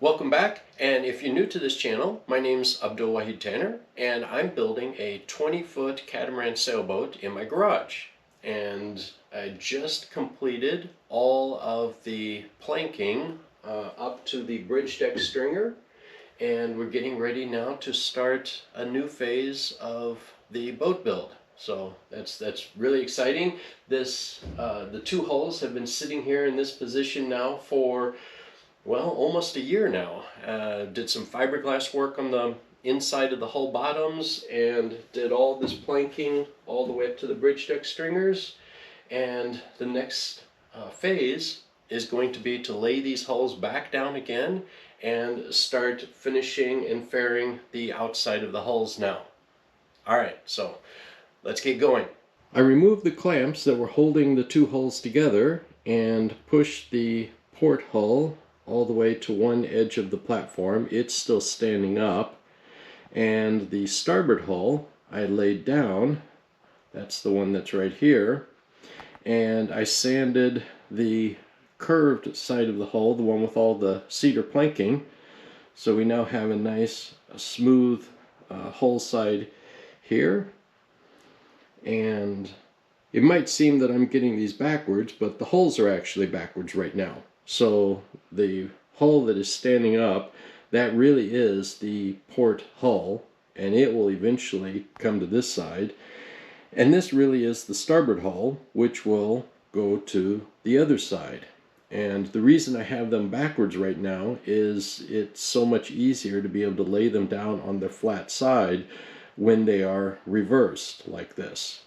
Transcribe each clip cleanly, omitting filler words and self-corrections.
Welcome back, and if you're new to this channel, my name's Abdul Wahid Tanner, and I'm building a 20-foot catamaran sailboat in my garage. And I just completed all of the planking up to the bridge deck stringer, and we're getting ready now to start a new phase of the boat build. So that's really exciting. The two hulls have been sitting here in this position now for, well, almost a year now. Did some fiberglass work on the inside of the hull bottoms and did all this planking all the way up to the bridge deck stringers. And the next phase is going to be to lay these hulls back down again and start finishing and fairing the outside of the hulls now. All right, so let's get going. I removed the clamps that were holding the two hulls together and pushed the port hull all the way to one edge of the platform. It's still standing up. And the starboard hull I laid down. That's the one that's right here. And I sanded the curved side of the hull, the one with all the cedar planking. So we now have a nice smooth hull side here. And it might seem that I'm getting these backwards, but the hulls are actually backwards right now. So the hull that is standing up, that really is the port hull, and it will eventually come to this side. And this really is the starboard hull, which will go to the other side. And the reason I have them backwards right now is it's so much easier to be able to lay them down on their flat side when they are reversed like this.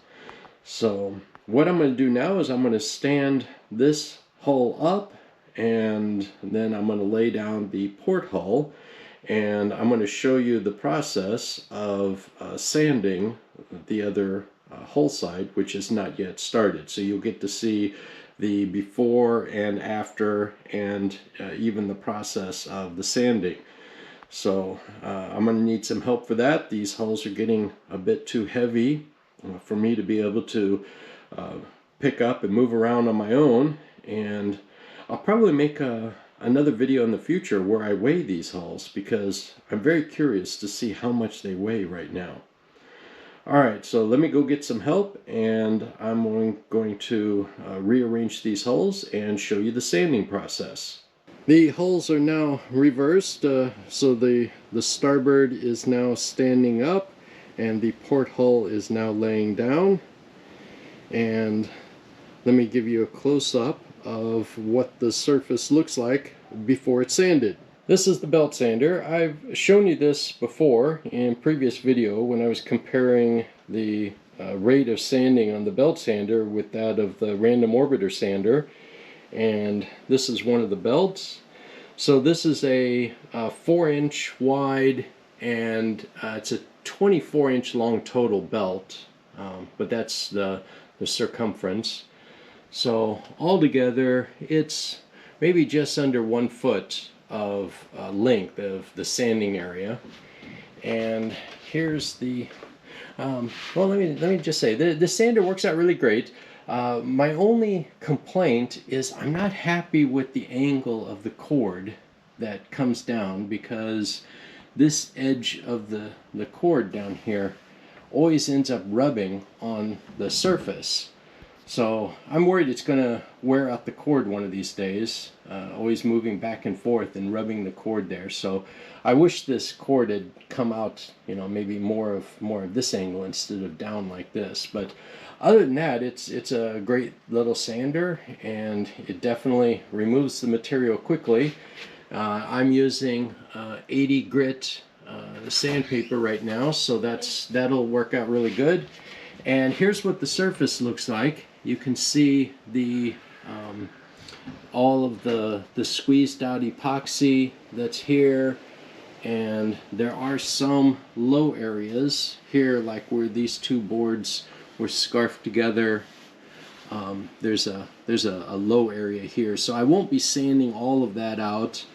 So what I'm going to do now is I'm going to stand this hull up, and then I'm going to lay down the port hull, and I'm going to show you the process of sanding the other hull side, which is not yet started. So you'll get to see the before and after, and even the process of the sanding. So I'm going to need some help for that. These hulls are getting a bit too heavy for me to be able to pick up and move around on my own, and I'll probably make another video in the future where I weigh these hulls, because I'm very curious to see how much they weigh right now. Alright, so let me go get some help, and I'm going to rearrange these hulls and show you the sanding process. The hulls are now reversed, so the starboard is now standing up and the port hull is now laying down. And let me give you a close-up of what the surface looks like before it's sanded. This is the belt sander. I've shown you this before in a previous video when I was comparing the rate of sanding on the belt sander with that of the random orbiter sander. And this is one of the belts. So this is a 4-inch wide, and it's a 24-inch long total belt, but that's the circumference. So altogether it's maybe just under 1 foot of length of the sanding area. And here's the well, let me just say the sander works out really great. My only complaint is I'm not happy with the angle of the cord that comes down, because this edge of the cord down here always ends up rubbing on the surface. So I'm worried it's going to wear out the cord one of these days, always moving back and forth and rubbing the cord there. So I wish this cord had come out, you know, maybe more of this angle instead of down like this. But other than that, it's a great little sander, and it definitely removes the material quickly. I'm using 80 grit sandpaper right now, so that'll work out really good. And here's what the surface looks like. You can see the all of the squeezed out epoxy that's here, and there are some low areas here, like where these two boards were scarfed together. There's a low area here, so I won't be sanding all of that out.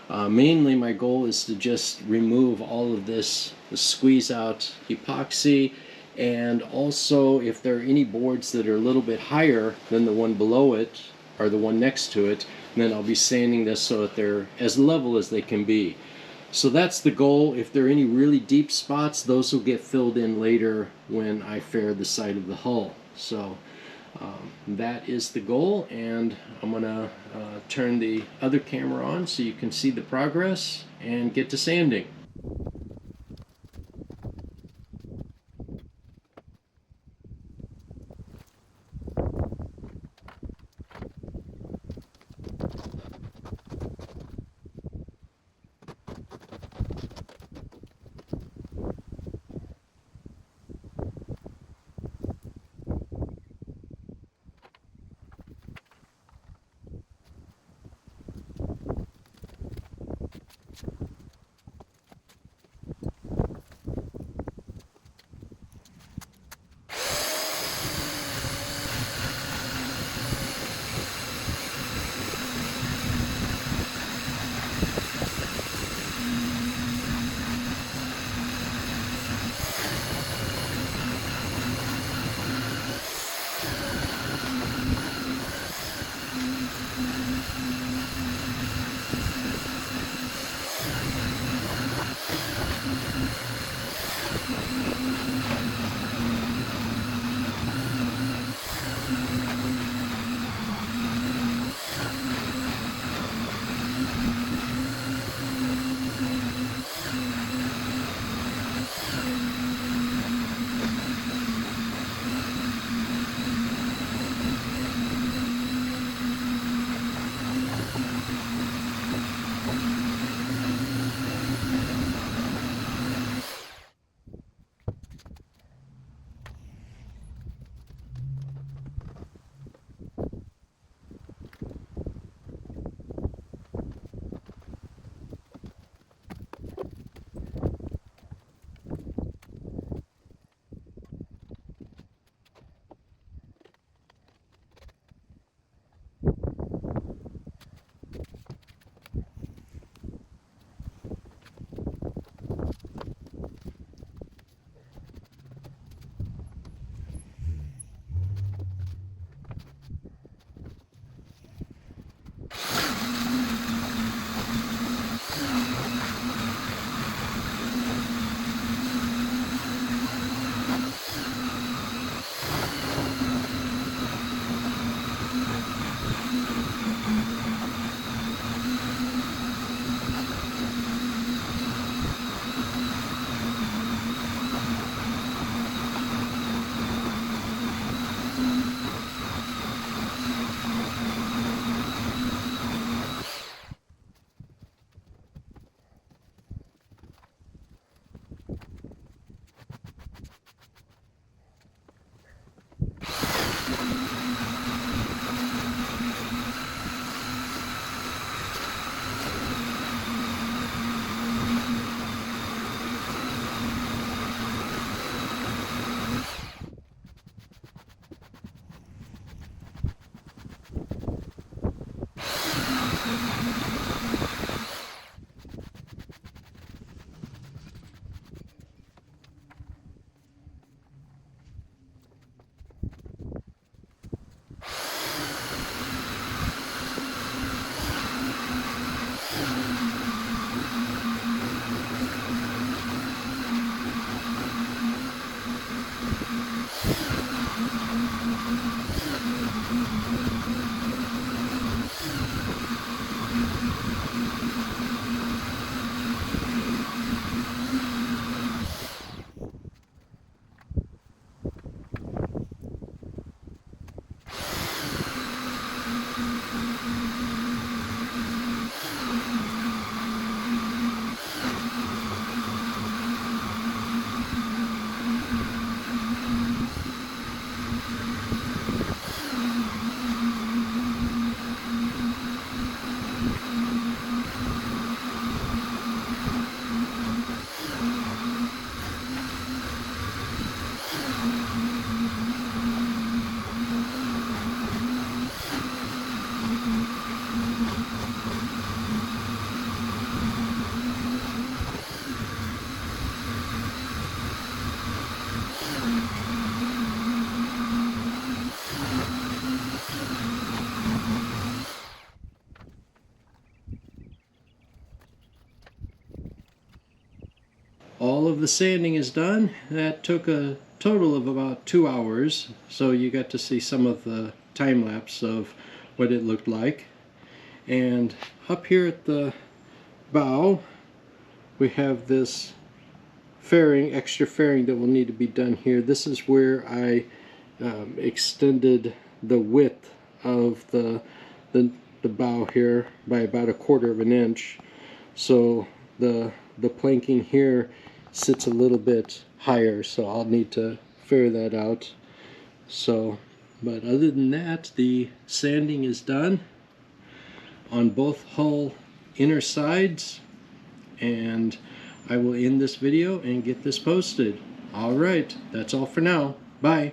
Mainly my goal is to just remove all of this, the squeeze out epoxy, and also if there are any boards that are a little bit higher than the one below it or the one next to it, then I'll be sanding this so that they're as level as they can be. So that's the goal. If there are any really deep spots, those will get filled in later when I fair the side of the hull. So that is the goal, and I'm gonna turn the other camera on so you can see the progress and get to sanding. all of the sanding is done. That took a total of about 2 hours, so you got to see some of the time lapse of what it looked like. And up here at the bow we have this fairing, extra fairing that will need to be done here. This is where I extended the width of the bow here by about 1/4 of an inch, so the planking here sits a little bit higher, so I'll need to figure that out. So, but other than that, the sanding is done on both hull inner sides, and I will end this video and get this posted. Alright, that's all for now. Bye.